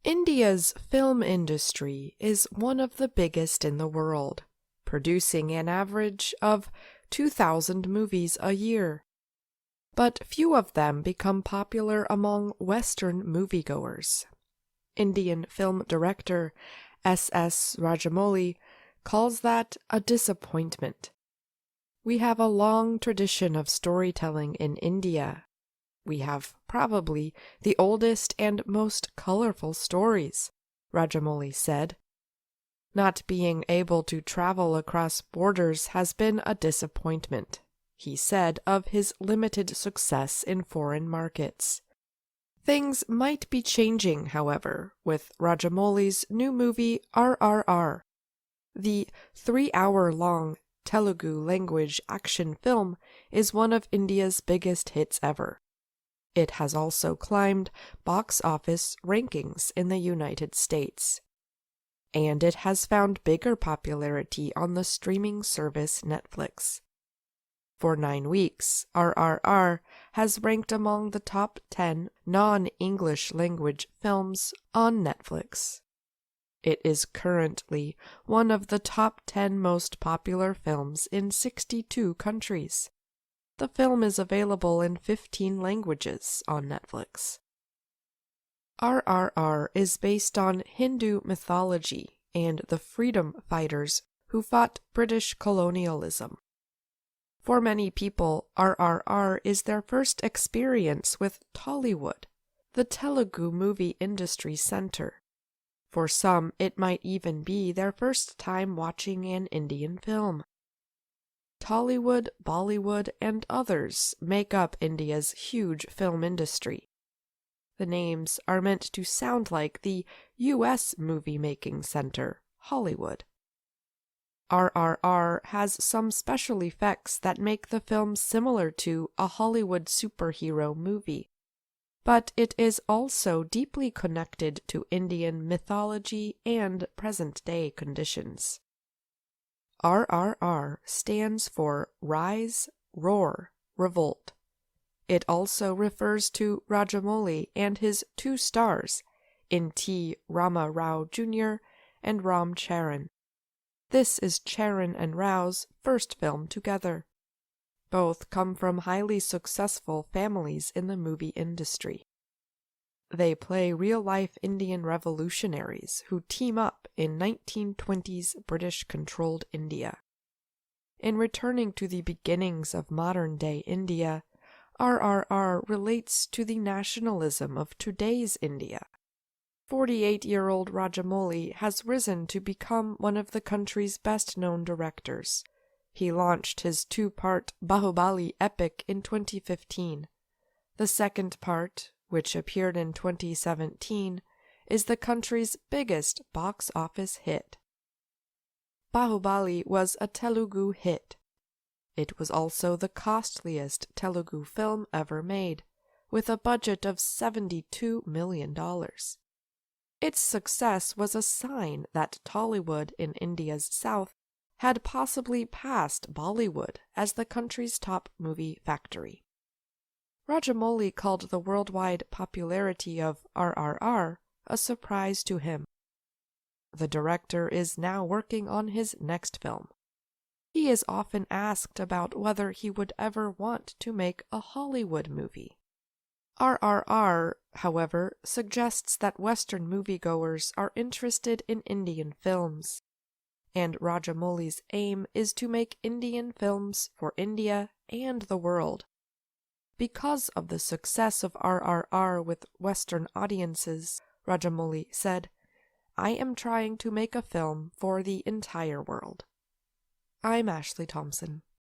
India's film industry is one of the biggest in the world, producing an average of 2,000 movies a year. But few of them become popular among Western moviegoers. Indian film director S.S. Rajamouli calls that a disappointment. We have a long tradition of storytelling in India. We have probably the oldest and most colorful stories, Rajamouli said. Not being able to travel across borders has been a disappointment, he said of his limited success in foreign markets. Things might be changing, however, with Rajamouli's new movie RRR. The 3-hour-long Telugu language action film is one of India's biggest hits ever. It has also climbed box office rankings in the United States. And it has found bigger popularity on the streaming service Netflix. For 9 weeks, RRR has ranked among the top 10 non-English language films on Netflix. It is currently one of the top 10 most popular films in 62 countries. The film is available in 15 languages on Netflix. RRR is based on Hindu mythology and the freedom fighters who fought British colonialism. For many people, RRR is their first experience with Tollywood, the Telugu movie industry center. For some, it might even be their first time watching an Indian film. Tollywood, Bollywood, and others make up India's huge film industry. The names are meant to sound like the U.S. movie-making center, Hollywood. RRR has some special effects that make the film similar to a Hollywood superhero movie, but it is also deeply connected to Indian mythology and present-day conditions. RRR stands for Rise, Roar, Revolt. It also refers to Rajamouli and his 2 stars, in T. Rama Rao Jr. and Ram Charan. This is Charan and Rao's first film together. Both come from highly successful families in the movie industry. They play real-life Indian revolutionaries who team up in 1920s British-controlled India. In returning to the beginnings of modern-day India, RRR relates to the nationalism of today's India. 48-year-old Rajamouli has risen to become one of the country's best-known directors. He launched his 2-part Bahubali epic in 2015. The second part, which appeared in 2017, is the country's biggest box office hit. Bahubali was a Telugu hit. It was also the costliest Telugu film ever made, with a budget of $72 million. Its success was a sign that Tollywood in India's south had possibly passed Bollywood as the country's top movie factory. Rajamouli called the worldwide popularity of RRR a surprise to him. The director is now working on his next film. He is often asked about whether he would ever want to make a Hollywood movie. RRR, however, suggests that Western moviegoers are interested in Indian films, and Rajamouli's aim is to make Indian films for India and the world. Because of the success of RRR with Western audiences, Rajamouli said, "I am trying to make a film for the entire world." I'm Ashley Thompson.